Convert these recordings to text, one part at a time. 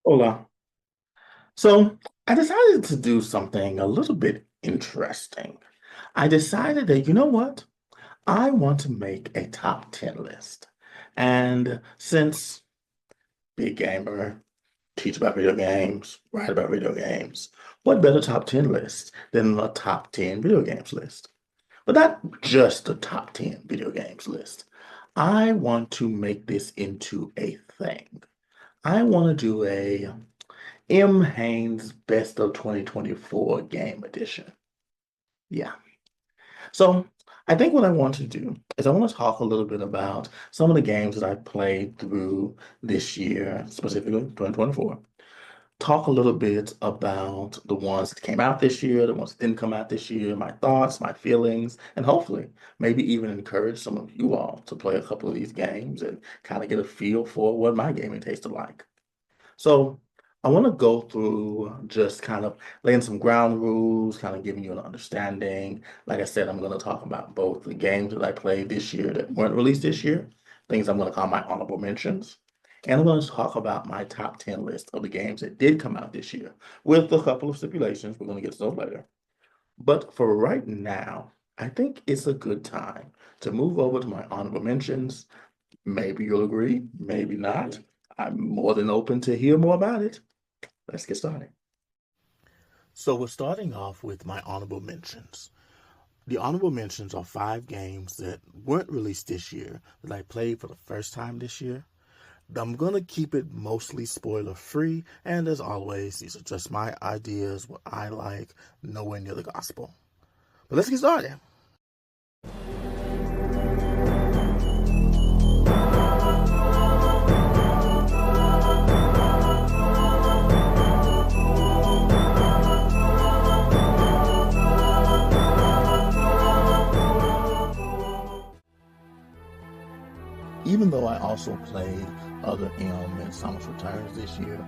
Hola. So I decided to do something a little bit interesting. I decided that, you know what? I want to make a top 10 list. And since big gamer, teach about video games, write about video games, what better top 10 list than a top 10 video games list? But not just a top 10 video games list. I want to make this into a thing. I want to do a M. Haynes Best of 2024 Game Edition. Yeah. So I think what I want to do is I want to talk a little bit about some of the games that I played through this year, specifically 2024. Talk a little bit about the ones that came out this year, the ones that didn't come out this year, my thoughts, my feelings, and hopefully maybe even encourage some of you all to play a couple of these games and kind of get a feel for what my gaming tastes are like. So I want to go through just kind of laying some ground rules, kind of giving you an understanding. Like I said, I'm going to talk about both the games that I played this year that weren't released this year, things I'm going to call my honorable mentions. And I'm going to talk about my top 10 list of the games that did come out this year with a couple of stipulations. We're going to get to those later. But for right now, I think it's a good time to move over to my honorable mentions. Maybe you'll agree, maybe not. I'm more than open to hear more about it. Let's get started. So we're starting off with my honorable mentions. The honorable mentions are 5 games that weren't released this year that I played for the first time this year. I'm going to keep it mostly spoiler free, and as always, these are just my ideas, what I like, nowhere near the gospel. But let's get started. Even though I also played other M and Samus Returns this year,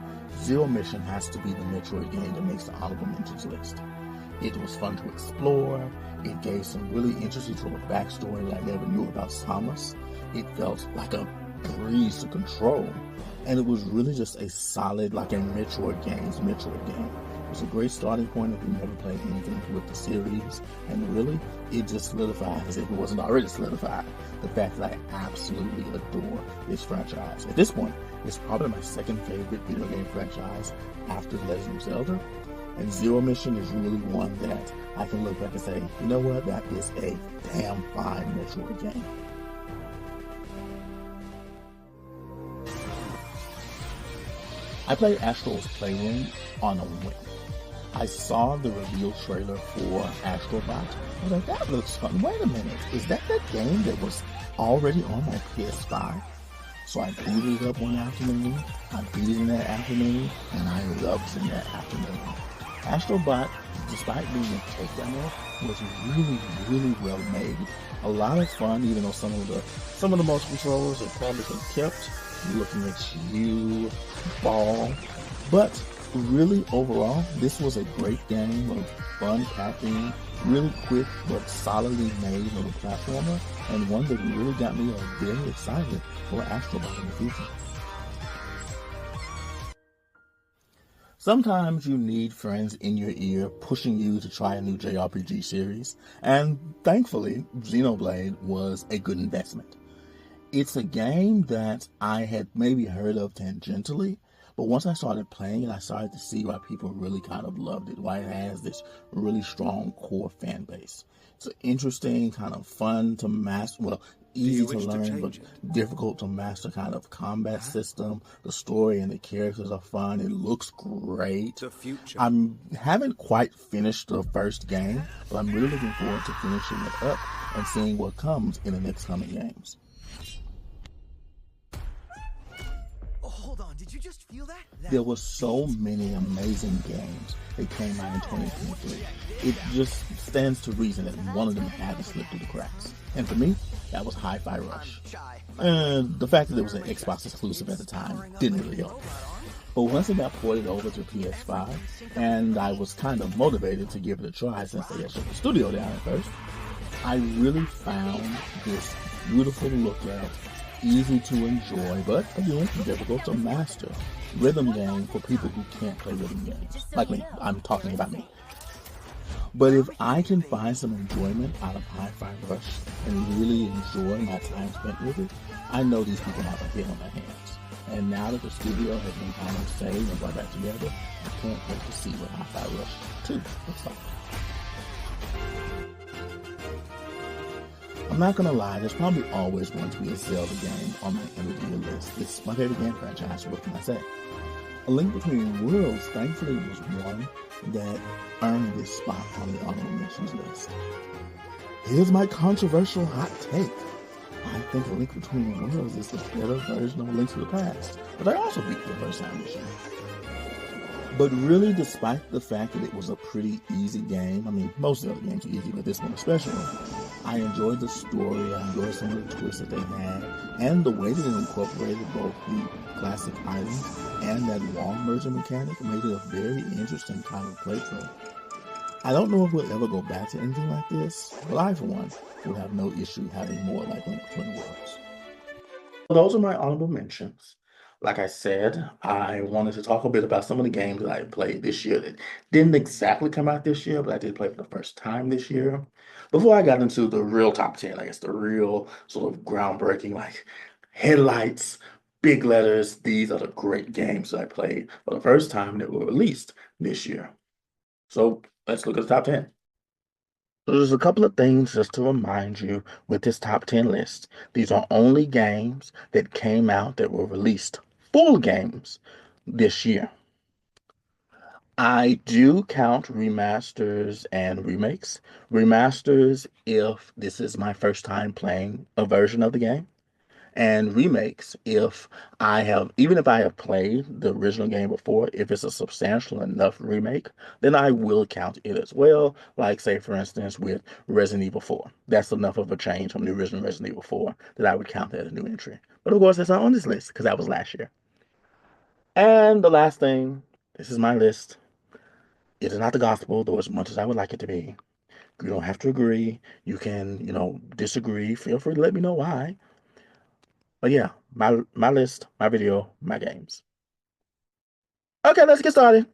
Zero Mission has to be the Metroid game that makes the honorable mentions list. It was fun to explore, it gave some really interesting sort of backstory that I never knew about Samus, it felt like a breeze to control, and it was really just a solid, like a Metroid game. It was a great starting point if you never played anything with the series, and really, it just solidifies, if it wasn't already solidified, the fact that I absolutely adore this franchise. At this point, it's probably my second favorite video game franchise after Legend of Zelda, and Zero Mission is really one that I can look back and say, you know what, that is a damn fine Metroid game. I played Astro's Playroom on a whim. I saw the reveal trailer for Astrobot. I was like, that looks fun. Wait a minute, is that game that was already on my PS5? So I booted it up one afternoon, I beat it in that afternoon, and I loved it in that afternoon. Astrobot, despite being a takedown, was really, really well made. A lot of fun, even though some of the motion controls are probably kept. Looking at you, ball. But really, overall, this was a great game of fun packing, really quick but solidly made little platformer, and one that really got me very excited for Astrobot in the future. Sometimes you need friends in your ear pushing you to try a new JRPG series, and thankfully, Xenoblade was a good investment. It's a game that I had maybe heard of tangentially, but once I started playing it, I started to see why people really kind of loved it, why it has this really strong core fan base. It's an interesting, kind of fun to master, well, easy to learn, but difficult to master kind of combat system. The story and the characters are fun. It looks great. I haven't quite finished the first game, but I'm really looking forward to finishing it up and seeing what comes in the next coming games. Feel that? There were so many amazing games that came out in 2023. It just stands to reason that one of them had to slip through the cracks. And for me, that was Hi-Fi Rush. And the fact that it was an Xbox exclusive at the time didn't really help. But once it got ported over to PS5, and I was kind of motivated to give it a try since they had shut the studio down at first, I really found this beautiful look at easy to enjoy, but again, difficult to master. Rhythm game for people who can't play rhythm games. Like me, I'm talking about me. But if I can find some enjoyment out of Hi-Fi Rush and really enjoy my time spent with it, I know these people have a hit on their hands. And now that the studio has been kind of saved and brought back together, I can't wait to see what Hi-Fi Rush 2 looks like. I'm not gonna lie, there's probably always going to be a Zelda game on my end-of-the-year list. It's my favorite game franchise, so what can I say? A Link Between Worlds, thankfully, was one that earned this spot on the honorable mentions list. Here's my controversial hot take. I think A Link Between Worlds is the better version of Link to the Past, but I also beat for the first time this year. But really, despite the fact that it was a pretty easy game, I mean, most of the other games are easy, but this one especially, I enjoyed the story, I enjoyed some of the twists that they had, and the way that it incorporated both the classic items and that wall merger mechanic made it a very interesting kind of playthrough. I don't know if we'll ever go back to anything like this, but I, for one, would have no issue having more like Link Between Worlds. Those are my honorable mentions. Like I said, I wanted to talk a bit about some of the games that I played this year that didn't exactly come out this year, but I did play for the first time this year. Before I got into the real top 10, I guess the real sort of groundbreaking, like headlights, big letters, these are the great games that I played for the first time that were released this year. So let's look at the top 10. So there's a couple of things just to remind you with this top 10 list. These are only games that came out that were released, full games, this year. I do count remasters and remakes. Remasters if this is my first time playing a version of the game, and remakes if I have, even if I have played the original game before, if it's a substantial enough remake, then I will count it as well. Like, say, for instance, with Resident Evil 4. That's enough of a change from the original Resident Evil 4 that I would count that as a new entry. But of course, that's not on this list because that was last year. And the last thing, this is my list. It is not the gospel, though as much as I would like it to be. You don't have to agree. You can, disagree. Feel free to let me know why. But yeah, my list, my video, my games. Okay, let's get started.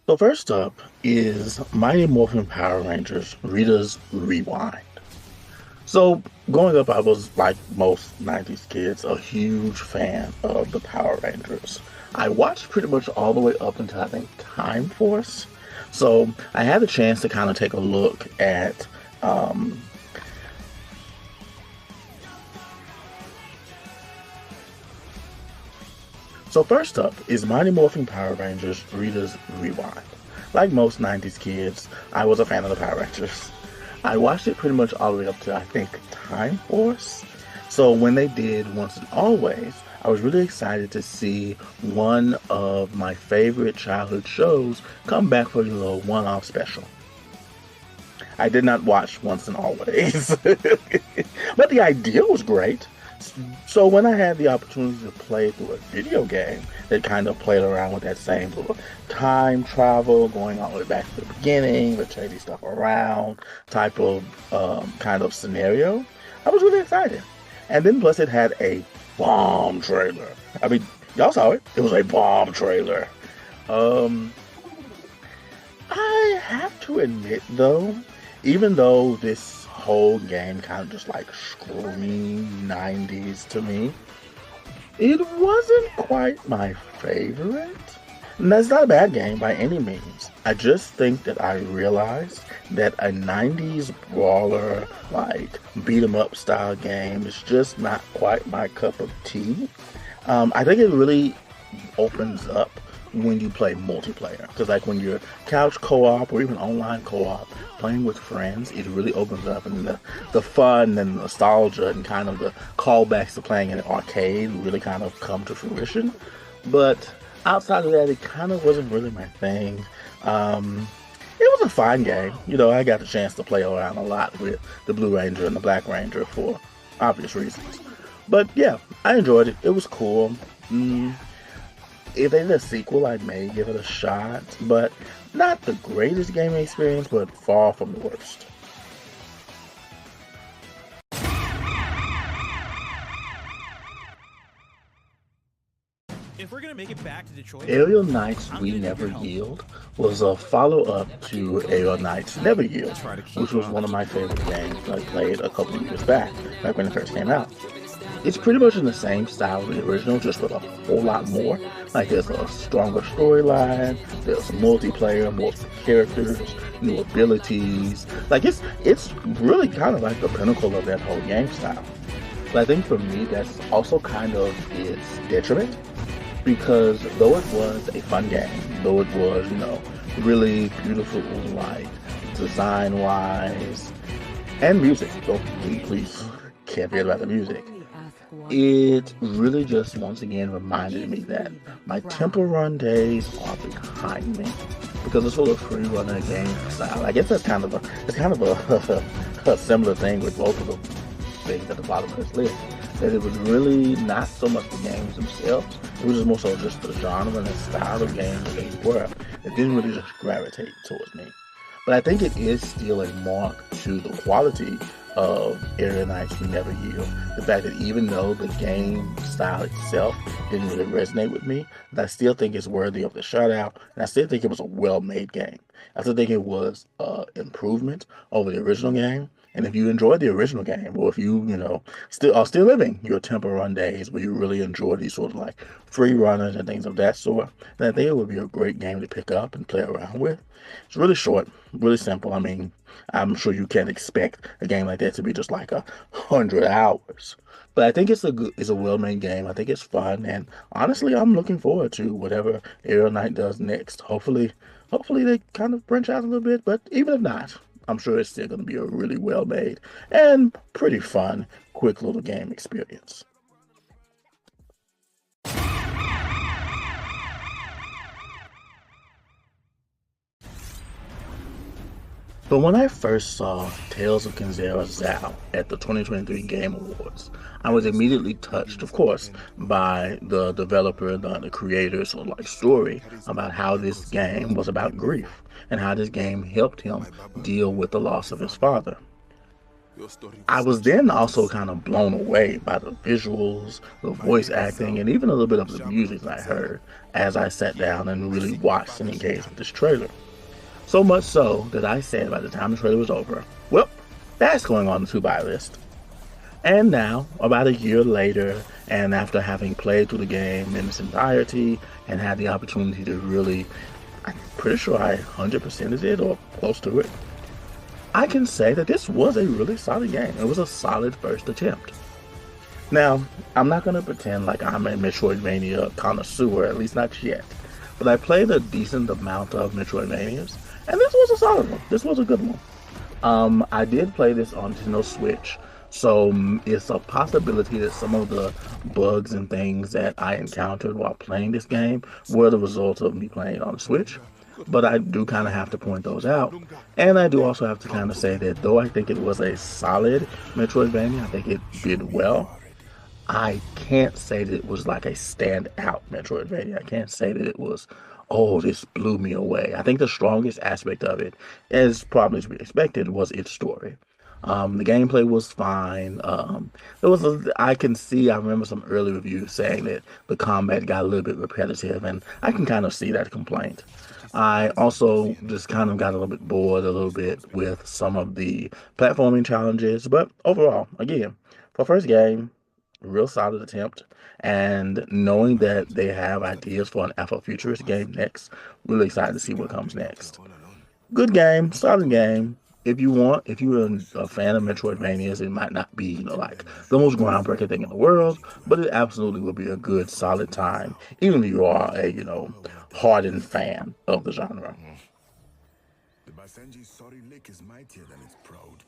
So first up is Mighty Morphin Power Rangers Rita's Rewind. So growing up, I was, like most 90s kids, a huge fan of the Power Rangers. I watched pretty much all the way up until, I think, Time Force. So I had the chance to kind of take a look at So first up is Mighty Morphin Power Rangers Rita's Rewind. Like most 90s kids, I was a fan of the Power Rangers. I watched it pretty much all the way up to, I think, Time Force. So when they did Once and Always, I was really excited to see one of my favorite childhood shows come back for a little one-off special. I did not watch Once and Always, but the idea was great. So when I had the opportunity to play through a video game that kind of played around with that same little time travel, going all the way back to the beginning, but changing stuff around type of kind of scenario, I was really excited. And then plus it had a bomb trailer. I mean, y'all saw it. It was a bomb trailer. I have to admit though, even though this whole game kind of just like screamed 90s to me, it wasn't quite my favorite. And that's not a bad game by any means. I just think that I realized that a 90s brawler, like beat 'em up style game is just not quite my cup of tea. I think it really opens up when you play multiplayer, because like when you're couch co-op or even online co-op playing with friends, it really opens up, and the fun and nostalgia and kind of the callbacks to playing in an arcade really kind of come to fruition. But outside of that, it kind of wasn't really my thing. It was a fine game. I got the chance to play around a lot with the Blue Ranger and the Black Ranger for obvious reasons. But yeah, I enjoyed it. It was cool. If they did a sequel, I may give it a shot, but not the greatest gaming experience, but far from the worst. If we're gonna make it back to Detroit, Aerial Knights I'm We gonna need Never your help. Yield was a follow-up to Aerial Knights Never Yield, Try to keep which was up. one of my favorite games I played a couple of years back when it first came out. It's pretty much in the same style of the original, just with a whole lot more. Like there's a stronger storyline, there's multiplayer, more characters, new abilities. Like it's really kind of like the pinnacle of that whole game style. But I think for me, that's also kind of its detriment because though it was a fun game, though it was, really beautiful, like design wise, and music, don't please can't forget about the music. It really just once again reminded me that my Temple Run days are behind me because it's full of free runner game style. I guess it's kind of a similar thing with both of the things at the bottom of this list. That it was really not so much the games themselves, it was just more so just the genre and the style of games that they were. It didn't really just gravitate towards me. But I think it is still a mark to the quality of Area Nights We Never Yield. The fact that even though the game style itself didn't really resonate with me, that I still think it's worthy of the shout out, and I still think it was a well-made game. I still think it was improvement over the original game. And if you enjoyed the original game, or if you still are still living your Temple Run days where you really enjoy these sort of like free runners and things of that sort, then I think it would be a great game to pick up and play around with. It's really short, really simple. I mean, I'm sure you can't expect a game like that to be just like 100 hours. But I think it's a well-made game. I think it's fun, and honestly, I'm looking forward to whatever Aerial Knight does next. Hopefully they kind of branch out a little bit. But even if not, I'm sure it's still going to be a really well-made and pretty fun, quick little game experience. But when I first saw Tales of Kenzera Zao at the 2023 Game Awards, I was immediately touched, of course, by the developer, the creator's sort of like story about how this game was about grief and how this game helped him deal with the loss of his father. I was then also kind of blown away by the visuals, the voice acting, and even a little bit of the music that I heard as I sat down and really watched and engaged with this trailer. So much so that I said by the time the trailer was over, well, that's going on the to buy list. And now, about a year later, and after having played through the game in its entirety and had the opportunity to really, I'm pretty sure I 100%ed it or close to it, I can say that this was a really solid game. It was a solid first attempt. Now, I'm not going to pretend like I'm a Metroidvania connoisseur, at least not yet, but I played a decent amount of Metroidvanias, and this was a solid one. This was a good one. I did play this on Nintendo Switch, so it's a possibility that some of the bugs and things that I encountered while playing this game were the result of me playing it on the Switch. But I do kind of have to point those out. And I do also have to kind of say that though I think it was a solid Metroidvania, I think it did well. I can't say that it was like a standout Metroidvania. I can't say that it was, oh, this blew me away. I think the strongest aspect of it, as probably to be expected, was its story. The gameplay was fine. I can see, I remember some early reviews saying that the combat got a little bit repetitive, and I can kind of see that complaint. I also just kind of got a little bit bored a little bit with some of the platforming challenges, but overall, again, for first game, real solid attempt. And knowing that they have ideas for an Afrofuturist game next, really excited to see what comes next. Good game, solid game. If you're a fan of Metroidvanias, it might not be, like the most groundbreaking thing in the world, but it absolutely will be a good, solid time, even if you are a, hardened fan of the genre. The Basenji Sori Lake is mightier than its proud.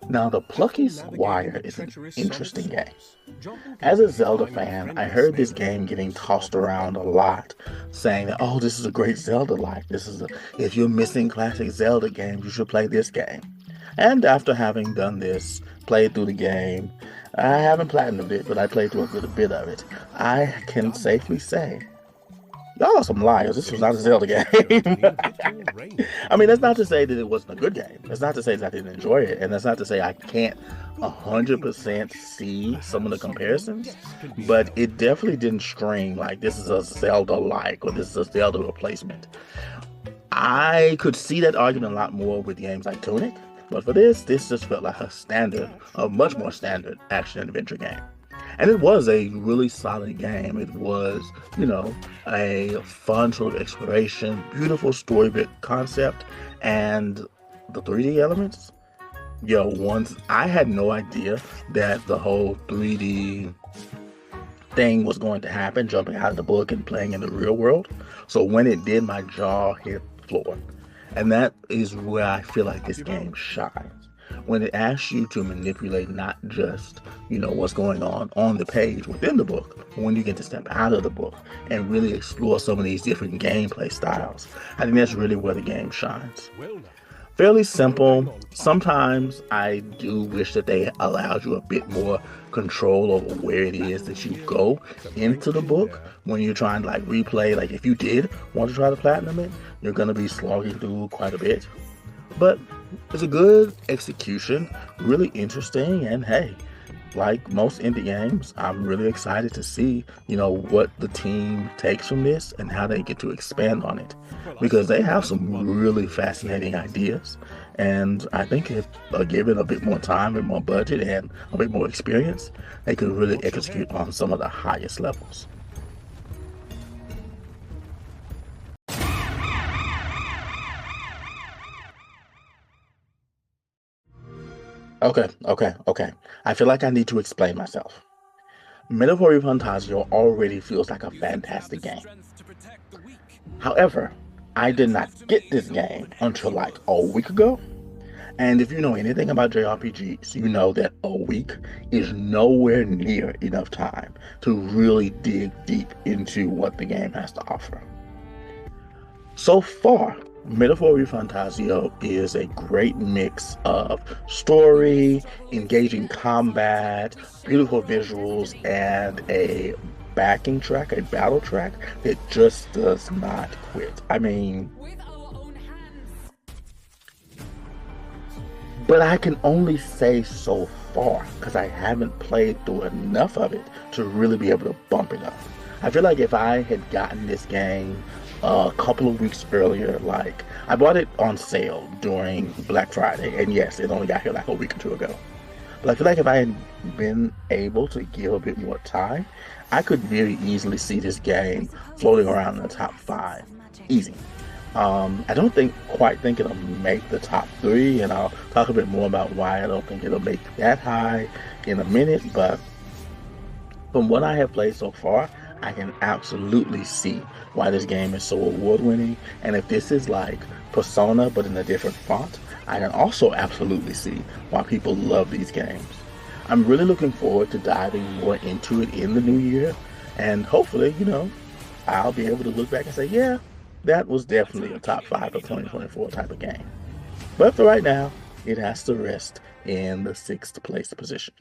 Now, The Plucky Squire is an interesting game. As a Zelda fan, I heard this game getting tossed around a lot, saying that, oh, this is a great Zelda-like. If you're missing classic Zelda games, you should play this game. And after having done this, played through the game, I haven't platinumed it, but I played through a good bit of it. I can safely say, y'all are some liars. This was not a Zelda game. I mean, that's not to say that it wasn't a good game. That's not to say that I didn't enjoy it. And that's not to say I can't 100% see some of the comparisons. But it definitely didn't scream like this is a Zelda-like or this is a Zelda replacement. I could see that argument a lot more with games like Tunic. But for this just felt like a much more standard action adventure game. And it was a really solid game. It was, a fun sort of exploration, beautiful story bit concept, and the 3D elements. Once I had no idea that the whole 3D thing was going to happen, jumping out of the book and playing in the real world. So when it did, my jaw hit the floor. And that is where I feel like this game shines. When it asks you to manipulate not just, what's going on the page within the book, but when you get to step out of the book and really explore some of these different gameplay styles, I think that's really where the game shines. Fairly simple. Sometimes I do wish that they allowed you a bit more control over where it is that you go into the book when you're trying to replay. Like if you did want to try to platinum it, you're going to be slogging through quite a bit. But it's a good execution, really interesting, and hey, like most indie games, I'm really excited to see, what the team takes from this and how they get to expand on it. Because they have some really fascinating ideas. And I think if given a bit more time and more budget and a bit more experience, they could really execute on some of the highest levels. Okay. I feel like I need to explain myself. Metaphor Fantasio already feels like a fantastic game. However, I did not get this game until like a week ago. And if you know anything about JRPGs, you know that a week is nowhere near enough time to really dig deep into what the game has to offer. So far, Metaphor Fantasio is a great mix of story, engaging combat, beautiful visuals, and a backing track, a battle track that just does not quit. I mean, but I can only say so far because I haven't played through enough of it to really be able to bump it up. I feel like if I had gotten this game a couple of weeks earlier, like I bought it on sale during Black Friday, and yes, it only got here like a week or two ago. But I feel like if I had been able to give a bit more time, I could very easily see this game floating around in the top 5. Easy. I don't quite think it'll make the top 3, and I'll talk a bit more about why I don't think it'll make that high in a minute, but from what I have played so far, I can absolutely see why this game is so award-winning, and if this is like Persona but in a different font, I can also absolutely see why people love these games. I'm really looking forward to diving more into it in the new year, and hopefully, I'll be able to look back and say, yeah, that was definitely a top 5 of 2024 type of game. But for right now, it has to rest in the 6th place position.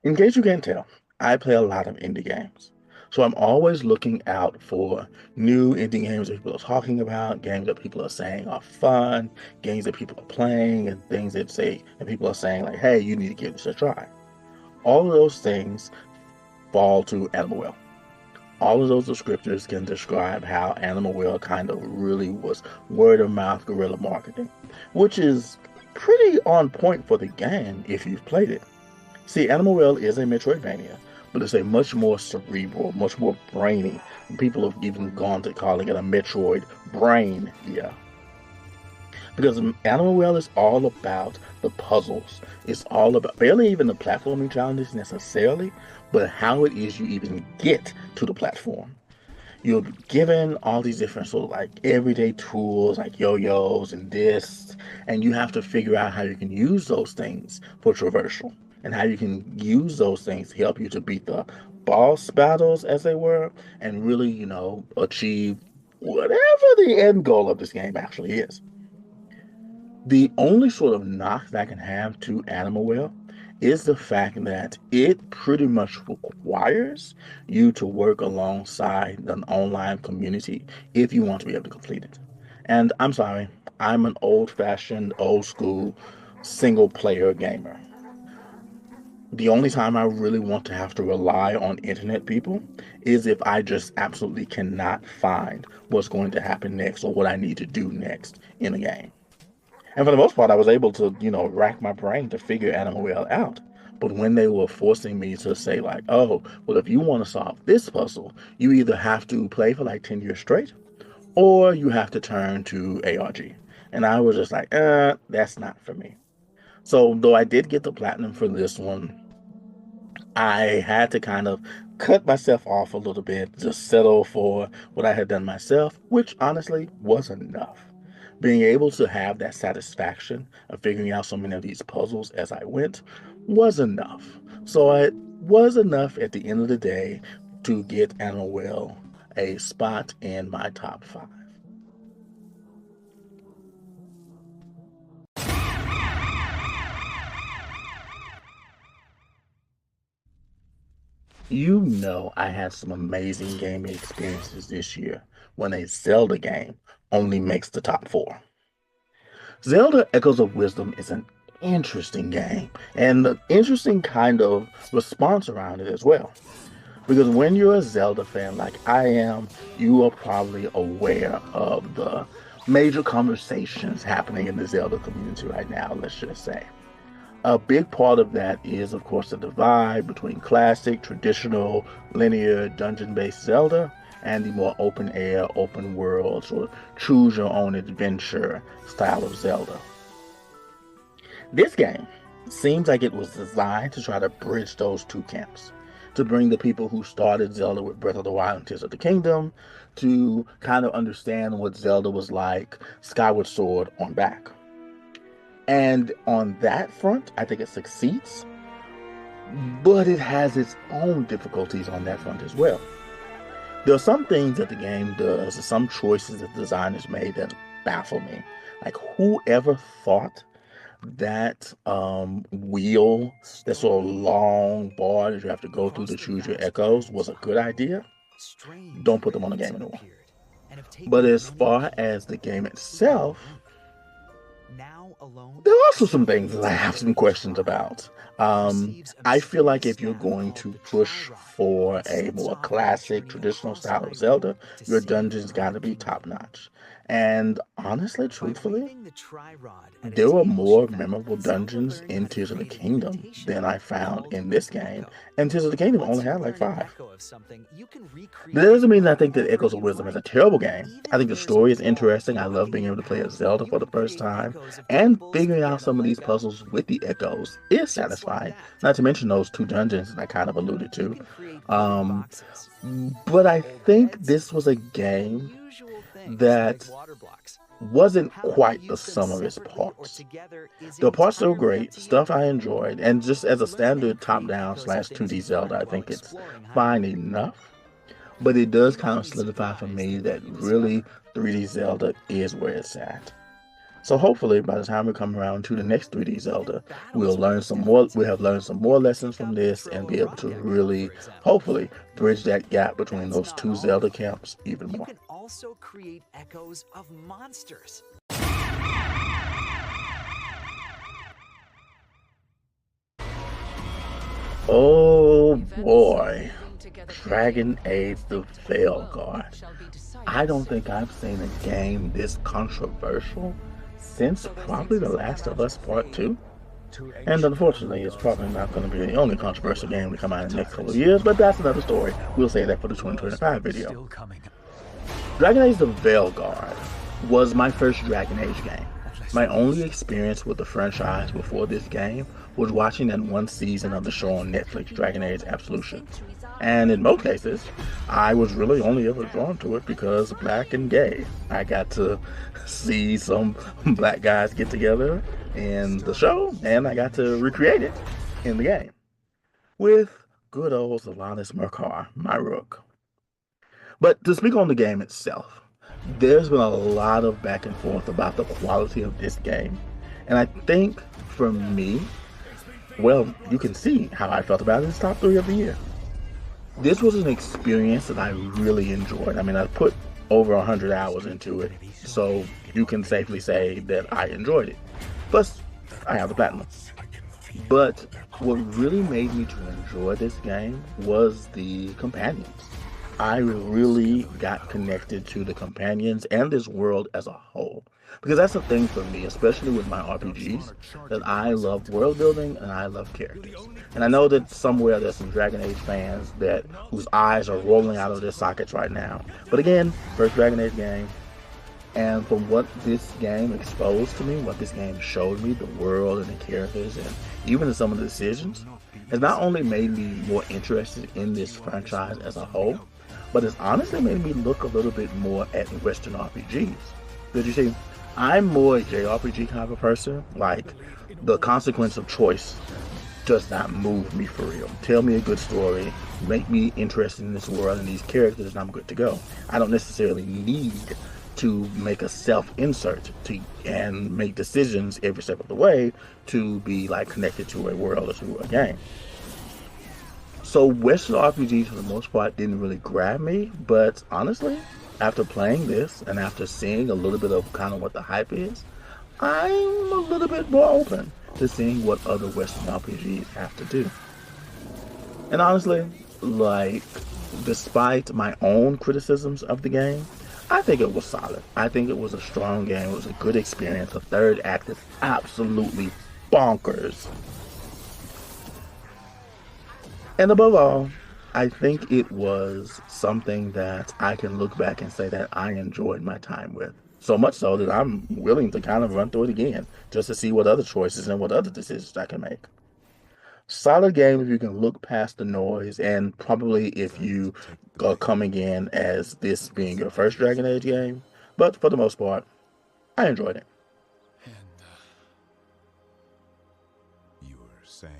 In case you can't tell, I play a lot of indie games. So I'm always looking out for new indie games that people are talking about, games that people are saying are fun, games that people are playing, and things that people are saying like, hey, you need to give this a try. All of those things fall to Animal Well. All of those descriptors can describe how Animal Well kind of really was word of mouth guerrilla marketing, which is pretty on point for the game if you've played it. See, Animal Well is a Metroidvania, but it's a much more cerebral, much more brainy. People have even gone to calling it a Metroid brain, yeah. Because Animal Well is all about the puzzles. It's all about, barely even the platforming challenges necessarily, but how it is you even get to the platform. You're given all these different sort of like everyday tools like yo-yos and discs, and you have to figure out how you can use those things for traversal. and how you can use those things to help you to beat the boss battles, as they were, and really, achieve whatever the end goal of this game actually is. The only sort of knock that I can have to Animal is the fact that it pretty much requires you to work alongside an online community if you want to be able to complete it. And I'm sorry, I'm an old-fashioned, old-school, single-player gamer. The only time I really want to have to rely on internet people is if I just absolutely cannot find what's going to happen next or what I need to do next in a game. And for the most part, I was able to, rack my brain to figure Animal out. But when they were forcing me to say, like, oh, well, if you want to solve this puzzle, you either have to play for like 10 years straight, or you have to turn to ARG. And I was just like, that's not for me. So, though I did get the platinum for this one, I had to kind of cut myself off a little bit, just settle for what I had done myself, which honestly was enough. Being able to have that satisfaction of figuring out so many of these puzzles as I went was enough. So it was enough at the end of the day to get Animal a spot in my top 5. I had some amazing gaming experiences this year when a Zelda game only makes the top 4. Zelda Echoes of Wisdom is an interesting game and an interesting kind of response around it as well. Because when you're a Zelda fan like I am, you are probably aware of the major conversations happening in the Zelda community right now, let's just say. A big part of that is, of course, the divide between classic, traditional, linear, dungeon-based Zelda and the more open air, open world, sort of choose your own adventure style of Zelda. This game seems like it was designed to try to bridge those two camps, to bring the people who started Zelda with Breath of the Wild and Tears of the Kingdom to kind of understand what Zelda was like, Skyward Sword on back. And on that front, I think it succeeds, but it has its own difficulties on that front as well. There are some things that the game does, some choices that the designers made that baffle me. Like, whoever thought that wheel, that sort of long bar that you have to go through to choose your echoes was a good idea, don't put them on the game anymore. But as far as the game itself, there are also some things that I have some questions about. I feel like if you're going to push for a more classic, traditional style of Zelda, your dungeons gotta be top notch. And honestly, truthfully, there were more memorable dungeons in Tears of the Kingdom than I found in this game, and Tears of the Kingdom only had like 5. That doesn't mean that I think that Echoes of Wisdom is a terrible game. I think the story is interesting. I love being able to play as Zelda for the first time, and figuring out some of these puzzles with the Echoes is satisfying. Not to mention those 2 dungeons that I kind of alluded to. But I think this was a game that wasn't quite the sum of its parts. The parts are great, stuff I enjoyed, and just as a standard top-down / 2D Zelda, I think it's fine enough. But it does kind of solidify for me that really 3D Zelda is where it's at. So hopefully, by the time we come around to the next 3D Zelda, we'll have learned some more lessons from this and be able to really, hopefully, bridge that gap between those 2 Zelda camps even more. You can also create echoes of monsters. Oh boy, Dragon Age: The Veilguard. I don't think I've seen a game this controversial since probably The Last of Us Part 2. And unfortunately, it's probably not going to be the only controversial game to come out in the next couple of years, but that's another story. We'll say that for the 2025 video. Dragon Age: The Veilguard was my first Dragon Age game. My only experience with the franchise before this game was watching that one season of the show on Netflix, Dragon Age Absolution. And in most cases, I was really only ever drawn to it because black and gay. I got to see some black guys get together in the show, and I got to recreate it. in the game with good old Zalanis Merkar, my rook. But to speak on the game itself, there's been a lot of back and forth about the quality of this game. And I think for me, well, you can see how I felt about it. It's top three of the year. This was an experience that I really enjoyed. I mean, I put over 100 hours into it, so you can safely say that I enjoyed it. Plus, I have the platinum. But what really made me to enjoy this game was the companions. I really got connected to the companions and this world as a whole. Because that's the thing for me, especially with my RPGs, that I love world building and I love characters. And I know that somewhere there's some Dragon Age fans that whose eyes are rolling out of their sockets right now. But again, first Dragon Age game, and from what this game exposed to me, what this game showed me, the world and the characters, and even some of the decisions, has not only made me more interested in this franchise as a whole, but it's honestly made me look a little bit more at Western RPGs. Because you see, I'm more a JRPG kind of a person. Like, the consequence of choice does not move me for real. Tell me a good story, make me interested in this world and these characters, and I'm good to go. I don't necessarily need to make a self-insert to and make decisions every step of the way to be like connected to a world or to a game. So Western RPGs for the most part didn't really grab me, but honestly, after playing this and after seeing a little bit of kind of what the hype is, I'm a little bit more open to seeing what other Western RPGs have to do. And honestly, like, despite my own criticisms of the game, I think it was solid. I think it was a strong game. It was a good experience. The third act is absolutely bonkers. And above all, I think it was something that I can look back and say that I enjoyed my time with. So much so that I'm willing to kind of run through it again just to see what other choices and what other decisions I can make. Solid game if you can look past the noise, and probably if you are coming in as this being your first Dragon Age game. But for the most part, I enjoyed it. And you were saying?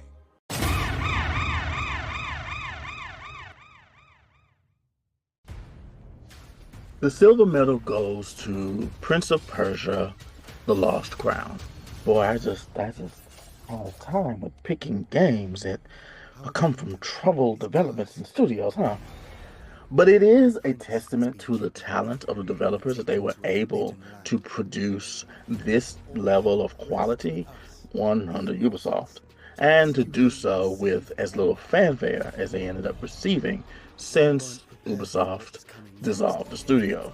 The silver medal goes to Prince of Persia, The Lost Crown. Boy, I just all the time with picking games that come from troubled developments and studios, huh? But it is a testament to the talent of the developers that they were able to produce this level of quality one under Ubisoft, and to do so with as little fanfare as they ended up receiving since Ubisoft dissolved the studio.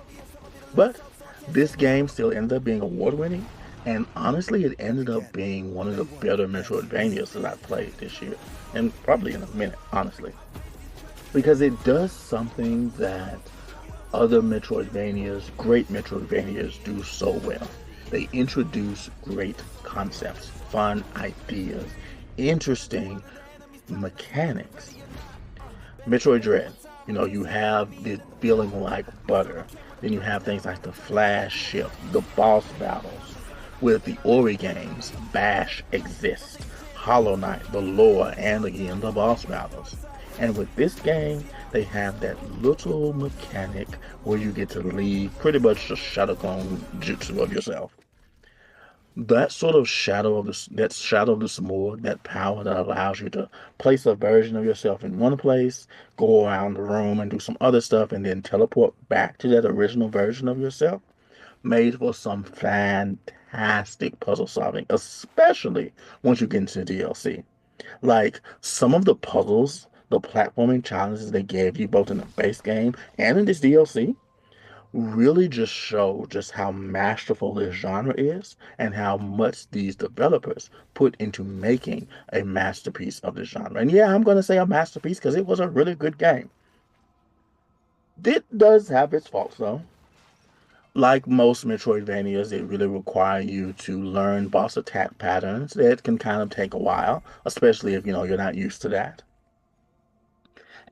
But this game still ended up being award winning, and honestly, it ended up being one of the better Metroidvanias that I've played this year, and probably in a minute, honestly. Because it does something that other Metroidvanias, great Metroidvanias, do so well. They introduce great concepts, fun ideas, interesting mechanics. Metroid Dread, you have the feeling like butter. Then you have things like the flash shift, the boss battles. With the Ori games, Bash exists, Hollow Knight, the lore, and again the boss battles. And with this game, they have that little mechanic where you get to leave pretty much the Shadowclone jutsu of yourself. That sort of shadow of the sword, that power that allows you to place a version of yourself in one place, go around the room and do some other stuff, and then teleport back to that original version of yourself, made for some fantastic puzzle solving, especially once you get into the DLC. Like, some of the puzzles, the platforming challenges they gave you both in the base game and in this DLC really just show just how masterful this genre is and how much these developers put into making a masterpiece of this genre. And yeah, I'm going to say a masterpiece because it was a really good game. It does have its faults though. Like most Metroidvanias, it really require you to learn boss attack patterns. That can kind of take a while, especially if you're not used to that.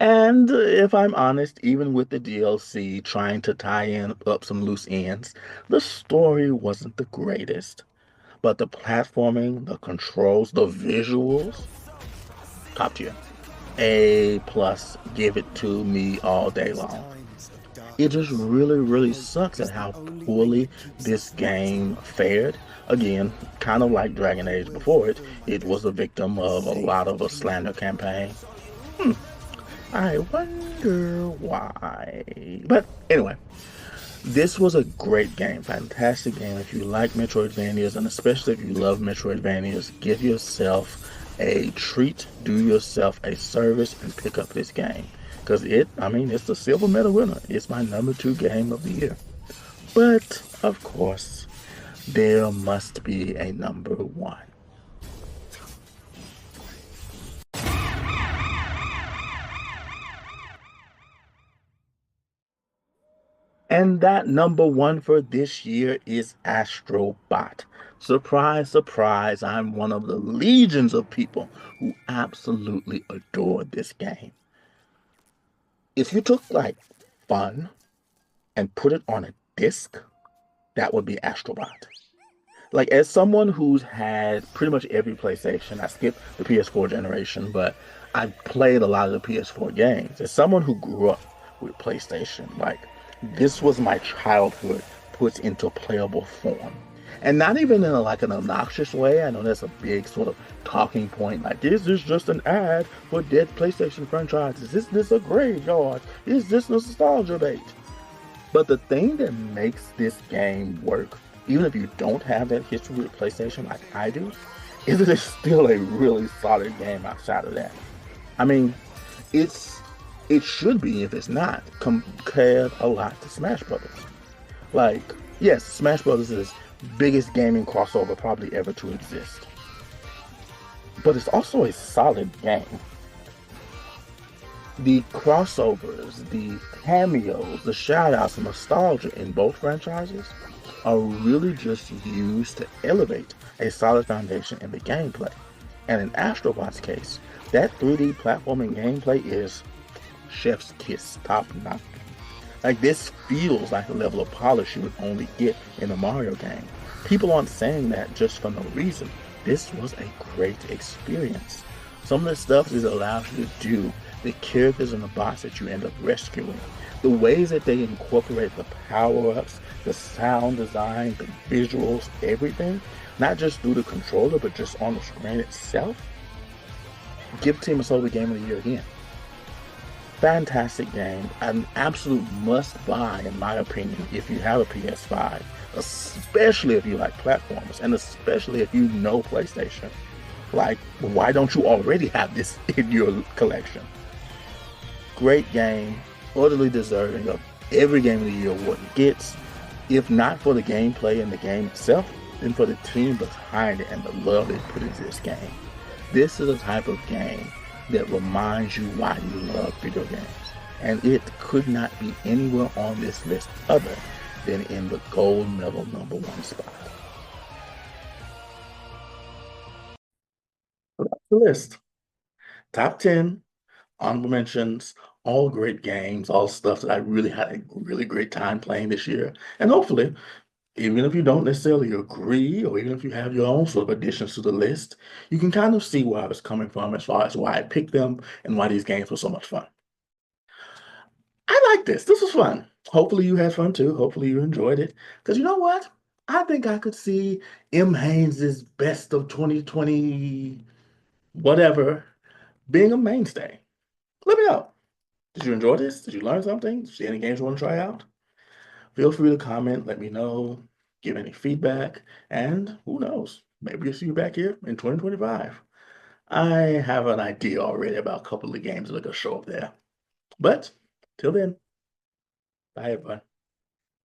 And if I'm honest, even with the DLC trying to tie in up some loose ends, the story wasn't the greatest. But the platforming, the controls, the visuals, top tier. A plus, give it to me all day long. It just really, really sucks at how poorly this game fared. Again, kind of like Dragon Age before it, it was a victim of a lot of a slander campaign. Hmm, I wonder why. But anyway, this was a great game, fantastic game. If you like Metroidvanias, and especially if you love Metroidvanias, give yourself a treat, do yourself a service, and pick up this game. Because it's the silver medal winner. It's my #2 game of the year. But, of course, there must be a #1. And that #1 for this year is Astro Bot. Surprise, surprise, I'm one of the legions of people who absolutely adored this game. If you took like fun and put it on a disc, that would be Astrobot. Like, as someone who's had pretty much every PlayStation, I skipped the PS4 generation, but I've played a lot of the PS4 games. As someone who grew up with PlayStation, like, this was my childhood put into playable form. And not even in like an obnoxious way. I know that's a big sort of talking point. Like, is this just an ad for dead PlayStation franchises? Is this a graveyard? Is this nostalgia bait? But the thing that makes this game work, even if you don't have that history with PlayStation like I do, is that it's still a really solid game outside of that. I mean, it should be, if it's not, compared a lot to Smash Brothers. Like, yes, Smash Brothers is the biggest gaming crossover probably ever to exist. But it's also a solid game. The crossovers, the cameos, the shoutouts, and nostalgia in both franchises are really just used to elevate a solid foundation in the gameplay. And in Astrobot's case, that 3D platforming gameplay is chef's kiss, top notch. Like, this feels like a level of polish you would only get in a Mario game. People aren't saying that just for no reason. This was a great experience. Some of the stuff it allows you to do, the characters and the bots that you end up rescuing, the ways that they incorporate the power-ups, the sound design, the visuals, everything, not just through the controller, but just on the screen itself. Give Team Asobi Game of the Year again. Fantastic game, an absolute must-buy in my opinion if you have a PS5, especially if you like platformers, and especially if you know PlayStation. Like, why don't you already have this in your collection? Great game, utterly deserving of every Game of the Year award it gets, if not for the gameplay and the game itself, then for the team behind it and the love they put into this game. This is a type of game that reminds you why you love video games. And it could not be anywhere on this list other than in the gold medal #1 spot. So that's the list. Top 10, honorable mentions, all great games, all stuff that I really had a really great time playing this year. And hopefully, even if you don't necessarily agree, or even if you have your own sort of additions to the list, you can kind of see where I was coming from as far as why I picked them and why these games were so much fun. I like this. This was fun. Hopefully you had fun too. Hopefully you enjoyed it. Because you know what? I think I could see M. Haynes' best of 2020, whatever, being a mainstay. Let me know. Did you enjoy this? Did you learn something? See any games you want to try out? Feel free to comment, let me know, give any feedback, and who knows, maybe you'll see you back here in 2025. I have an idea already about a couple of games that are going to show up there. But till then, bye everyone.